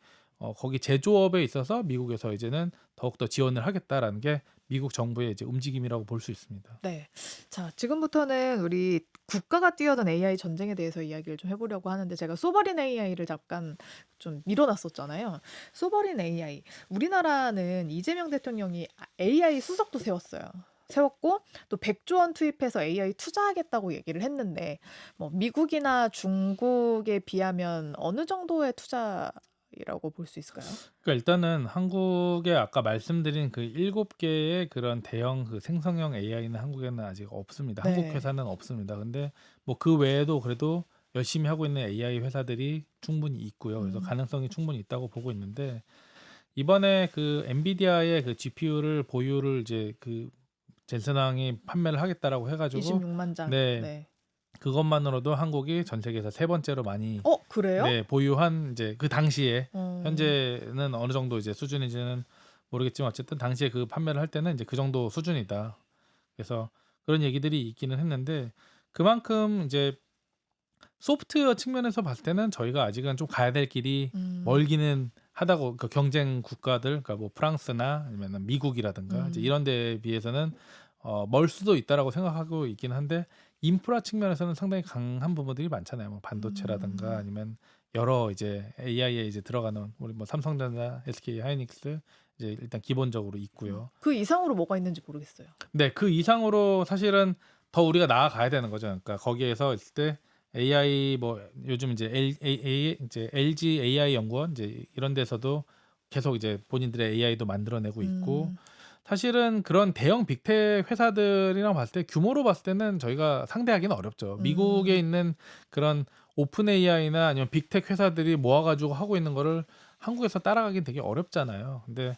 거기 제조업에 있어서 미국에서 이제는 더욱더 지원을 하겠다라는 게 미국 정부의 이제 움직임이라고 볼 수 있습니다. 네. 자, 지금부터는 우리 국가가 뛰어든 AI 전쟁에 대해서 이야기를 좀 해보려고 하는데 제가 소버린 AI를 잠깐 좀 밀어놨었잖아요. 소버린 AI. 우리나라는 이재명 대통령이 AI 수석도 세웠어요. 세웠고 또 100조 원 투입해서 AI 투자하겠다고 얘기를 했는데 뭐 미국이나 중국에 비하면 어느 정도의 투자라고 볼 수 있을까요? 그러니까 일단은 한국에 아까 말씀드린 그 7개의 그런 대형 그 생성형 AI는 한국에는 아직 없습니다. 한국 네. 회사는 없습니다. 근데 뭐 그 외에도 그래도 열심히 하고 있는 AI 회사들이 충분히 있고요. 그래서 음. 가능성이 충분히 있다고 보고 있는데 이번에 그 엔비디아의 그 GPU를 보유를 이제 그 젠슨왕이 판매를 하겠다라고 해 가지고 26만 장. 네. 네. 그것만으로도 한국이 전 세계에서 세 번째로 많이 그래요? 네, 보유한 이제 그 당시에 어. 현재는 어느 정도 이제 수준인지는 모르겠지만 어쨌든 당시에 그 판매를 할 때는 이제 그 정도 수준이다. 그래서 그런 얘기들이 있기는 했는데 그만큼 이제 소프트웨어 측면에서 봤을 때는 저희가 아직은 좀 가야 될 길이 음. 멀기는 하다고 그 경쟁 국가들 그러니까 뭐 프랑스나 아니면 미국이라든가 이제 음. 이런 데에 비해서는 멀 수도 있다라고 생각하고 있긴 한데 인프라 측면에서는 상당히 강한 부분들이 많잖아요. 뭐 반도체라든가 아니면 여러 이제 AI에 이제 들어가는 우리 뭐 삼성전자, SK 하이닉스 이제 일단 기본적으로 있고요. 그 이상으로 뭐가 있는지 모르겠어요. 네, 그 이상으로 사실은 더 우리가 나아가야 되는 거죠. 그러니까 거기에서 있을 때 AI 뭐 요즘 이제 이제 LG AI 연구원 이제 이런 데서도 계속 이제 본인들의 AI도 만들어내고 있고 음. 사실은 그런 대형 빅테크 회사들이랑 봤을 때 규모로 봤을 때는 저희가 상대하기는 어렵죠. 미국에 있는 그런 오픈 AI나 아니면 빅테크 회사들이 모아가지고 하고 있는 거를 한국에서 따라가긴 되게 어렵잖아요. 근데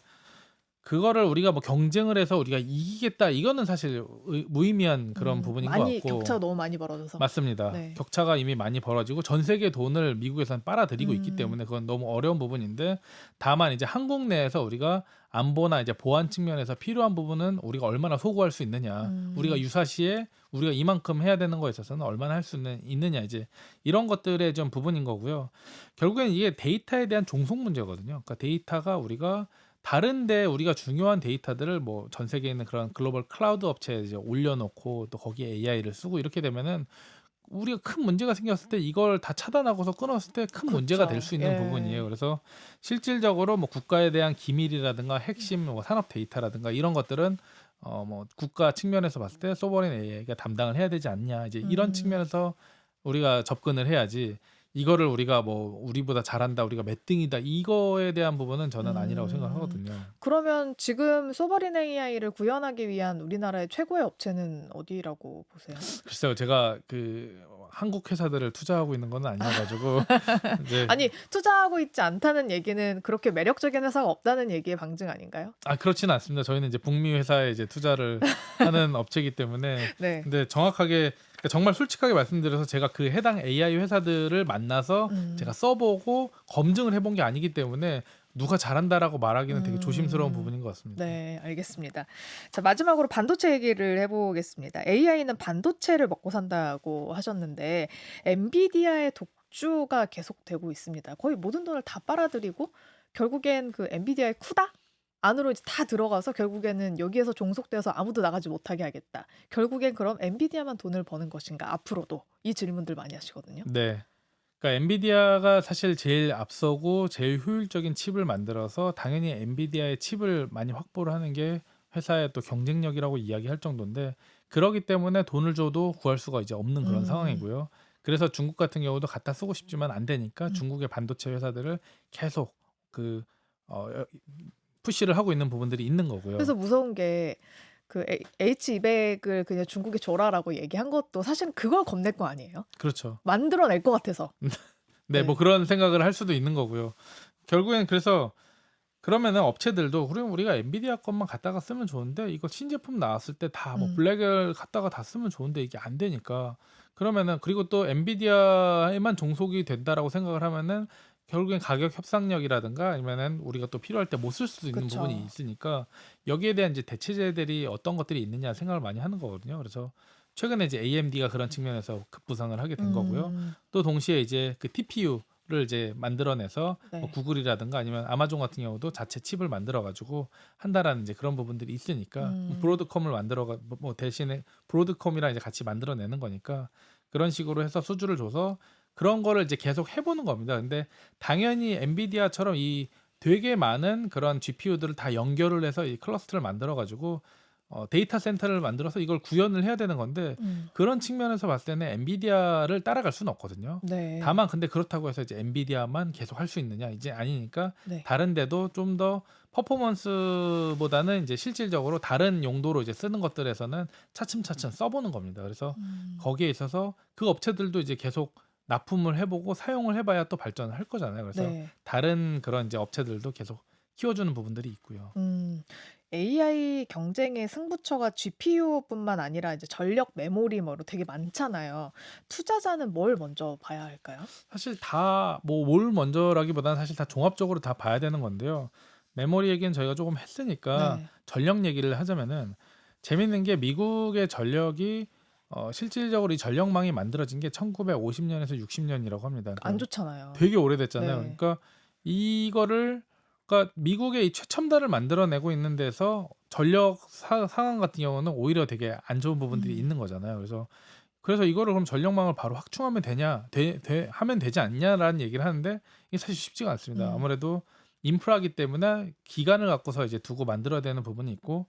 그거를 우리가 뭐 경쟁을 해서 우리가 이기겠다 이거는 사실 무의미한 그런 부분인 것 많이 같고 격차가 너무 많이 벌어져서. 맞습니다. 네. 격차가 이미 많이 벌어지고 전 세계 돈을 미국에서는 빨아들이고 있기 음. 때문에 그건 너무 어려운 부분인데 다만 이제 한국 내에서 우리가 안보나 이제 보안 측면에서 필요한 부분은 우리가 얼마나 소구할 수 있느냐 우리가 유사시에 우리가 이만큼 해야 되는 거에 있어서는 얼마나 할 수 있느냐 이제 이런 것들의 좀 부분인 거고요. 결국엔 이게 데이터에 대한 종속 문제거든요. 그러니까 데이터가 우리가 다른데 우리가 중요한 데이터들을 뭐 전 세계에 있는 그런 글로벌 클라우드 업체에 이제 올려놓고 또 거기에 AI를 쓰고 이렇게 되면은 우리가 큰 문제가 생겼을 때 이걸 다 차단하고서 끊었을 때 큰 문제가 될 그렇죠. 수 있는 부분이에요. 그래서 실질적으로 뭐 국가에 대한 기밀이라든가 핵심 뭐 산업 데이터라든가 이런 것들은 뭐 국가 측면에서 봤을 때 소버린 AI가 담당을 해야 되지 않냐 이제 이런 측면에서 우리가 접근을 해야지 이거를 우리가 뭐 우리보다 잘한다 우리가 몇 등이다 이거에 대한 부분은 저는 아니라고 생각하거든요. 그러면 지금 소버린 AI를 구현하기 위한 우리나라의 최고의 업체는 어디라고 보세요? 글쎄요, 제가 그 한국 회사들을 투자하고 있는 건 아니어가지고 이제 아니, 투자하고 있지 않다는 얘기는 그렇게 매력적인 회사가 없다는 얘기의 방증 아닌가요? 그렇지는 않습니다. 저희는 이제 북미 회사에 이제 투자를 하는 업체이기 때문에 네. 근데 정확하게 그러니까 정말 솔직하게 말씀드려서 제가 그 해당 AI 회사들을 만나서 제가 써보고 검증을 해본 게 아니기 때문에 누가 잘한다라고 말하기는 되게 조심스러운 부분인 것 같습니다. 네, 알겠습니다. 자, 마지막으로 반도체 얘기를 해보겠습니다. AI는 반도체를 먹고 산다고 하셨는데 엔비디아의 독주가 계속되고 있습니다. 거의 모든 돈을 다 빨아들이고 결국엔 그 엔비디아의 쿠다 안으로 이제 다 들어가서 결국에는 여기에서 종속돼서 아무도 나가지 못하게 하겠다. 결국엔 그럼 엔비디아만 돈을 버는 것인가? 앞으로도 이 질문들 많이 하시거든요. 네. 그러니까 엔비디아가 사실 제일 앞서고 제일 효율적인 칩을 만들어서 당연히 엔비디아의 칩을 많이 확보를 하는 게 회사의 또 경쟁력이라고 이야기할 정도인데 그러기 때문에 돈을 줘도 구할 수가 이제 없는 그런 상황이고요. 그래서 중국 같은 경우도 갖다 쓰고 싶지만 안 되니까 중국의 반도체 회사들을 계속 그 푸시를 하고 있는 부분들이 있는 거고요. 그래서 무서운 게 그 H200을 그냥 중국에 줘라라고 얘기한 것도 사실은 그걸 겁낼 거 아니에요? 그렇죠. 만들어낼 것 같아서. 네, 뭐 네. 그런 생각을 할 수도 있는 거고요. 결국엔 그래서 그러면은 업체들도 그럼 우리가 엔비디아 것만 갖다가 쓰면 좋은데 이거 신제품 나왔을 때 다 뭐 블랙을 갖다가 다 쓰면 좋은데 이게 안 되니까 그러면은 그리고 또 엔비디아에만 종속이 된다라고 생각을 하면은 결국엔 가격 협상력이라든가 아니면은 우리가 또 필요할 때 못 쓸 수도 있는 그쵸. 부분이 있으니까 여기에 대한 이제 대체제들이 어떤 것들이 있느냐 생각을 많이 하는 거거든요. 그래서 최근에 이제 AMD가 그런 측면에서 급부상을 하게 된 거고요. 또 동시에 이제 그 TPU를 이제 만들어내서 뭐 네. 구글이라든가 아니면 아마존 같은 경우도 자체 칩을 만들어 가지고 한다라는 이제 그런 부분들이 있으니까 브로드컴을 만들어가 뭐 대신에 브로드컴이랑 이제 같이 만들어내는 거니까 그런 식으로 해서 수주를 줘서 그런 거를 이제 계속 해보는 겁니다. 근데 당연히 엔비디아처럼 이 되게 많은 그런 GPU들을 다 연결을 해서 이 클러스터를 만들어 가지고 데이터 센터를 만들어서 이걸 구현을 해야 되는 건데 그런 측면에서 봤을 때는 엔비디아를 따라갈 수는 없거든요. 네. 다만 근데 그렇다고 해서 이제 엔비디아만 계속 할 수 있느냐 이제 아니니까 네. 다른 데도 좀 더 퍼포먼스보다는 이제 실질적으로 다른 용도로 이제 쓰는 것들에서는 차츰차츰 써보는 겁니다. 그래서 거기에 있어서 그 업체들도 이제 계속 납품을 해보고 사용을 해봐야 또 발전을 할 거잖아요. 그래서 네. 다른 그런 이제 업체들도 계속 키워주는 부분들이 있고요. AI 경쟁의 승부처가 GPU뿐만 아니라 이제 전력, 메모리 뭐로 되게 많잖아요. 투자자는 뭘 먼저 봐야 할까요? 사실 다 뭐 뭘 먼저라기보다는 사실 다 종합적으로 다 봐야 되는 건데요. 메모리 얘기는 저희가 조금 했으니까 네. 전력 얘기를 하자면은 재밌는 게 미국의 전력이 실질적으로 이 전력망이 만들어진 게 1950년에서 60년이라고 합니다. 안 그러니까 좋잖아요. 되게 오래됐잖아요. 네. 그러니까 이거를 그러니까 미국의 이 최첨단을 만들어내고 있는 데서 전력 상황 같은 경우는 오히려 되게 안 좋은 부분들이 음. 있는 거잖아요. 그래서 이거를 그럼 전력망을 바로 확충하면 되냐, 하면 되지 않냐라는 얘기를 하는데 이게 사실 쉽지가 않습니다. 음. 아무래도 인프라기 때문에 기간을 갖고서 이제 두고 만들어야 되는 부분이 있고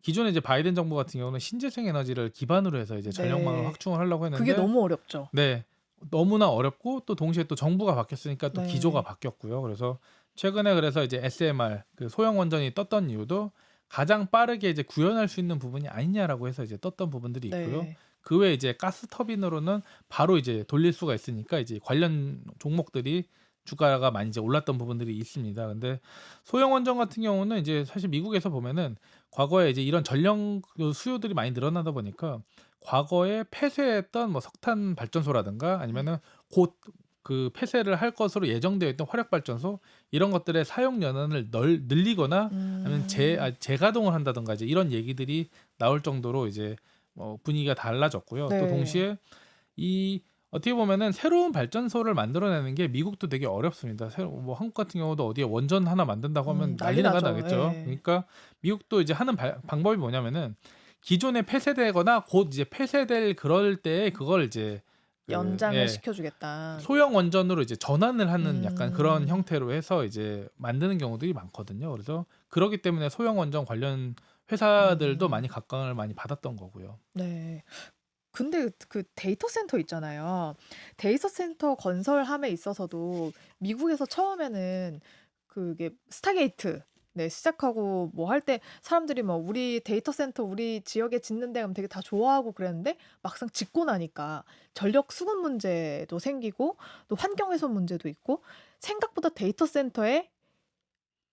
기존에 이제 바이든 정부 같은 경우는 신재생 에너지를 기반으로 해서 이제 전력망을 네. 확충을 하려고 그게 했는데 너무 어렵죠. 네. 너무나 어렵고 또 동시에 또 정부가 바뀌었으니까 또 기조가 네. 바뀌었고요. 그래서 최근에 그래서 이제 SMR 그 소형 원전이 떴던 이유도 가장 빠르게 이제 구현할 수 있는 부분이 아니냐라고 해서 이제 떴던 부분들이 있고요. 네. 그 외에 이제 가스 터빈으로는 바로 이제 돌릴 수가 있으니까 이제 관련 종목들이 주가가 많이 이제 올랐던 부분들이 있습니다. 근데 소형 원전 같은 경우는 이제 사실 미국에서 보면은 과거에 이제 이런 전력 수요들이 많이 늘어나다 보니까 과거에 폐쇄했던 뭐 석탄 발전소라든가 아니면은 곧 그 폐쇄를 할 것으로 예정되어 있던 화력 발전소 이런 것들의 사용 연한을 늘리거나 아니면 재가동을 한다든가 이제 이런 얘기들이 나올 정도로 이제 분위기가 달라졌고요. 또 네. 동시에 이 어떻게 보면은 새로운 발전소를 만들어내는 게 미국도 되게 어렵습니다. 새로 뭐 한국 같은 경우도 어디에 원전 하나 만든다고 하면 난리 난리나가 나죠. 나겠죠. 예. 그러니까 미국도 이제 하는 방법이 뭐냐면은 기존에 폐쇄되거나 곧 이제 폐쇄될 그럴 때에 그걸 이제 연장을 예, 시켜 주겠다. 소형 원전으로 이제 전환을 하는 약간 그런 음. 형태로 해서 이제 만드는 경우들이 많거든요. 그래서 그러기 때문에 소형 원전 관련 회사들도 음. 많이 각광을 많이 받았던 거고요. 네. 근데 그 데이터 센터 있잖아요. 데이터 센터 건설함에 있어서도 미국에서 처음에는 그게 스타게이트 네 시작하고 뭐 할 때 사람들이 뭐 "우리 데이터 센터 우리 지역에 짓는데." 하면 되게 다 좋아하고 그랬는데 막상 짓고 나니까 전력 수급 문제도 생기고 또 환경 훼손 문제도 있고 생각보다 데이터 센터에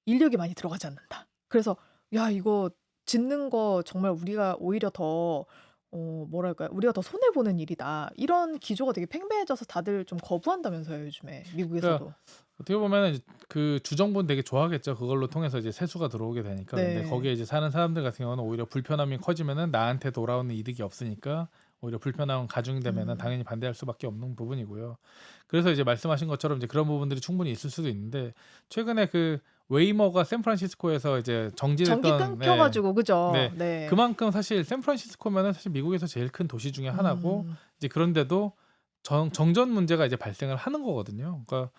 인력이 많이 들어가지 않는다. 그래서 '야 이거 짓는 거 정말 우리가 오히려 더 뭐랄까요? 우리가 더 손해 보는 일이다.' 이런 기조가 되게 팽배해져서 다들 좀 거부한다면서요, 요즘에 그러니까 미국에서도. 어떻게 보면은 그 주정부는 되게 좋아하겠죠. 그걸로 통해서 이제 세수가 들어오게 되니까. 근데 네. 거기에 이제 사는 사람들 같은 경우는 오히려 불편함이 커지면은 나한테 돌아오는 이득이 없으니까 오히려 불편함은 가중이 되면은 음. 당연히 반대할 수밖에 없는 부분이고요. 그래서 이제 말씀하신 것처럼 이제 그런 부분들이 충분히 있을 수도 있는데 최근에 그 웨이모가 샌프란시스코에서 이제 전기 정지됐던 끊겨 네. 가지고 그죠? 네. 네. 그만큼 사실 샌프란시스코면은 사실 미국에서 제일 큰 도시 중에 하나고 음. 이제 그런데도 정전 문제가 이제 발생을 하는 거거든요. 그러니까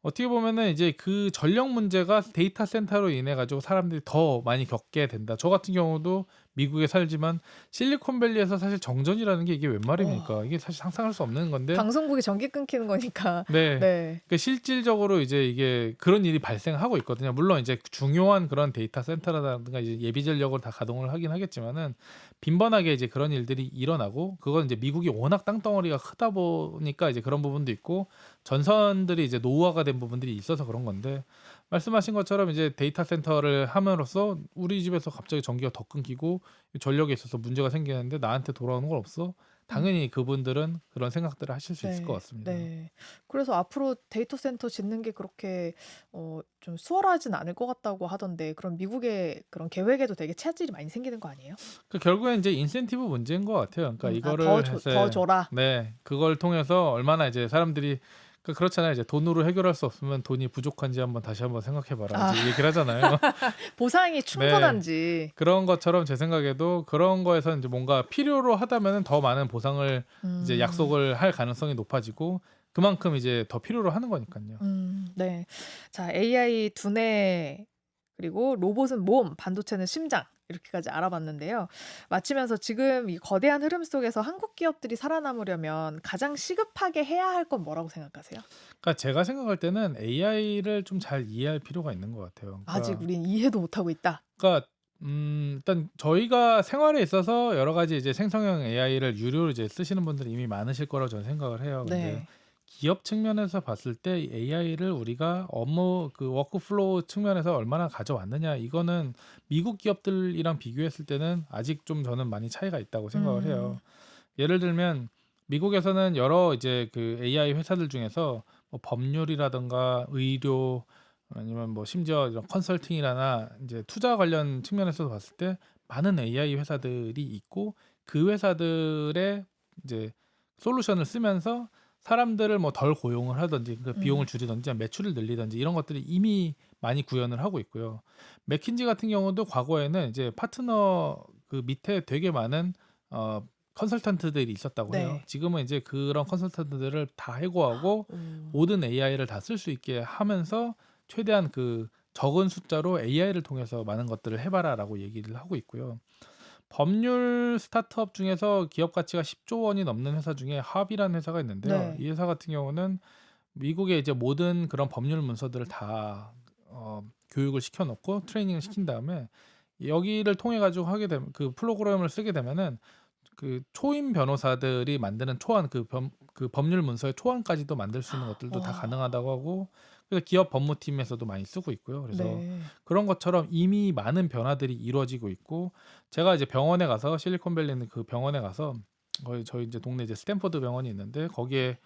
어떻게 보면은 이제 그 전력 문제가 데이터 센터로 인해 가지고 사람들이 더 많이 겪게 된다. 저 같은 경우도 미국에 살지만 실리콘밸리에서 사실 정전이라는 게 이게 웬 말입니까? 어. 이게 사실 상상할 수 없는 건데 방송국이 전기 끊기는 거니까. 네. 네. 그 실질적으로 이제 이게 그런 일이 발생하고 있거든요. 물론 이제 중요한 그런 데이터 센터라든가 이제 예비 전력을 다 가동을 하긴 하겠지만은 빈번하게 이제 그런 일들이 일어나고 그건 이제 미국이 워낙 땅덩어리가 크다 보니까 이제 그런 부분도 있고 전선들이 이제 노후화가 된 부분들이 있어서 그런 건데 말씀하신 것처럼 이제 데이터 센터를 함으로써 우리 집에서 갑자기 전기가 더 끊기고 전력에 있어서 문제가 생기는데 나한테 돌아오는 건 없어? 음. 당연히 그분들은 그런 생각들을 하실 수 있을 것 네. 같습니다. 네. 그래서 앞으로 데이터 센터 짓는 게 그렇게 좀 수월하진 않을 것 같다고 하던데 그럼 미국의 그런 계획에도 되게 차질이 많이 생기는 거 아니에요? 결국엔 이제 인센티브 문제인 것 같아요. 그러니까 더 이거를 줘 더 해서 줘라. 네 그걸 통해서 얼마나 이제 사람들이 그렇잖아요. 이제 돈으로 해결할 수 없으면 돈이 부족한지 한번 다시 한번 생각해 봐라. 아 이제 이 얘기를 하잖아요. 보상이 네. 충분한지. 그런 것처럼 제 생각에도 그런 거에서 이제 뭔가 필요로 하다면은 더 많은 보상을 이제 음. 약속을 할 가능성이 높아지고 그만큼 이제 더 필요로 하는 거니깐요. 네. 자 AI 두뇌 그리고 로봇은 몸, 반도체는 심장 이렇게까지 알아봤는데요. 마치면서 지금 이 거대한 흐름 속에서 한국 기업들이 살아남으려면 가장 시급하게 해야 할 건 뭐라고 생각하세요? 그러니까 제가 생각할 때는 AI를 좀 잘 이해할 필요가 있는 것 같아요. 아직 우린 이해도 못하고 있다. 그러니까 일단 저희가 생활에 있어서 여러 가지 이제 생성형 AI를 유료로 이제 쓰시는 분들이 이미 많으실 거라고 저는 생각을 해요. 근데 네. 기업 측면에서 봤을 때 AI를 우리가 업무 그 워크플로우 측면에서 얼마나 가져왔느냐 이거는 미국 기업들이랑 비교했을 때는 아직 좀 저는 많이 차이가 있다고 생각을 해요. 예를 들면 미국에서는 여러 이제 그 AI 회사들 중에서 뭐 법률이라든가 의료 아니면 뭐 심지어 이런 컨설팅이나 이제 투자 관련 측면에서 봤을 때 많은 AI 회사들이 있고 그 회사들의 이제 솔루션을 쓰면서 사람들을 뭐 덜 고용을 하든지 그 비용을 음. 줄이든지 매출을 늘리든지 이런 것들이 이미 많이 구현을 하고 있고요. 맥킨지 같은 경우도 과거에는 이제 파트너 그 밑에 되게 많은 컨설턴트들이 있었다고 해요. 네. 지금은 이제 그런 컨설턴트들을 다 해고하고 음. 모든 AI를 다 쓸 수 있게 하면서 최대한 그 적은 숫자로 AI를 통해서 많은 것들을 해봐라라고 얘기를 하고 있고요. 법률 스타트업 중에서 기업 가치가 10조 원이 넘는 회사 중에 합이라는 회사가 있는데요. 네. 이 회사 같은 경우는 미국의 이제 모든 그런 법률 문서들을 다 교육을 시켜놓고 트레이닝을 시킨 다음에 여기를 통해 가지고 하게 되면 그 프로그램을 쓰게 되면은 그 초임 변호사들이 만드는 초안 그 법률 문서의 초안까지도 만들 수 있는 것들도 다 와. 가능하다고 하고 그래서 기업 법무팀에서도 많이 쓰고 있고요. 그래서 네. 그런 것처럼 이미 많은 변화들이 이루어지고 있고 제가 이제 병원에 가서 실리콘밸리 있는 그 병원에 가서 거기 저희 이제 동네 이제 스탠포드 병원이 있는데 거기에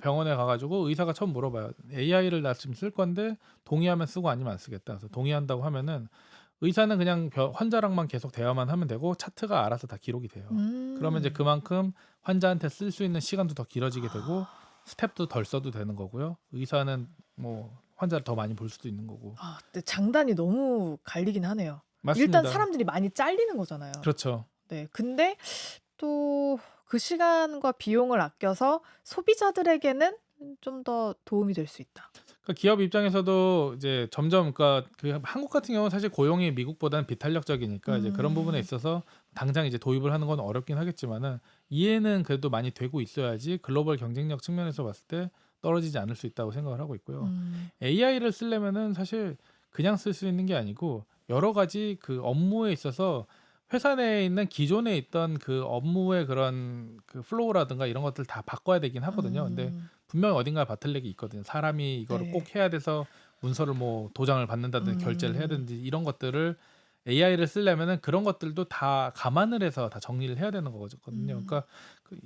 병원에 가가지고 의사가 처음 물어봐요. AI를 나 지금 쓸 건데 동의하면 쓰고 아니면 안 쓰겠다. 그래서 동의한다고 하면은 의사는 그냥 환자랑만 계속 대화만 하면 되고 차트가 알아서 다 기록이 돼요. 그러면 이제 음. 그만큼 환자한테 쓸 수 있는 시간도 더 길어지게 되고 스텝도 덜 써도 되는 거고요. 의사는 뭐 환자를 더 많이 볼 수도 있는 거고. 근데 장단이 너무 갈리긴 하네요. 일단 맞습니다. 사람들이 많이 잘리는 거잖아요. 그렇죠. 네. 근데 또 그 시간과 비용을 아껴서 소비자들에게는 좀 더 도움이 될 수 있다. 그러니까 기업 입장에서도 이제 점점 그러니까 그 한국 같은 경우는 사실 고용이 미국보다는 비탄력적이니까 이제 그런 부분에 음. 있어서 당장 이제 도입을 하는 건 어렵긴 하겠지만은 이해는 그래도 많이 되고 있어야지 글로벌 경쟁력 측면에서 봤을 때 떨어지지 않을 수 있다고 생각을 하고 있고요. 음. AI를 쓰려면은 사실 그냥 쓸 수 있는 게 아니고 여러 가지 그 업무에 있어서 회사 내에 있는 기존에 있던 그 업무의 그런 그 플로우라든가 이런 것들 다 바꿔야 되긴 하거든요. 근데 음. 분명히 어딘가에 바틀렉이 있거든요. 사람이 이거를 네. 꼭 해야 돼서 문서를 뭐 도장을 받는다든지 결제를 해야 음. 되는지 이런 것들을 AI를 쓰려면은 그런 것들도 다 감안을 해서 다 정리를 해야 되는 거거든요. 음. 그러니까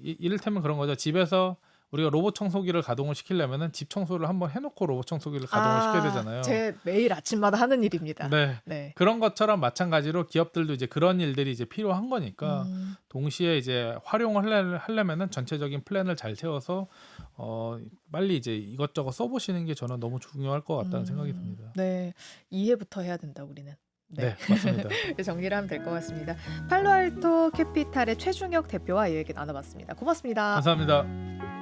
이를테면 그런 거죠. 집에서 우리가 로봇 청소기를 가동을 시키려면은 집 청소를 한번 해놓고 로봇 청소기를 가동을 시켜야 되잖아요. 제 매일 아침마다 하는 일입니다. 네. 네. 그런 것처럼 마찬가지로 기업들도 이제 그런 일들이 이제 필요한 거니까 음. 동시에 이제 활용을 하려면은 전체적인 플랜을 잘 세워서 빨리 이제 이것저것 써보시는 게 저는 너무 중요할 것 같다는 생각이 듭니다. 네. 이해부터 해야 된다 우리는. 네, 맞습니다. 정리를 하면 될 것 같습니다. 팔로알토 캐피탈의 최중혁 대표와 이 얘기 나눠봤습니다. 고맙습니다. 감사합니다.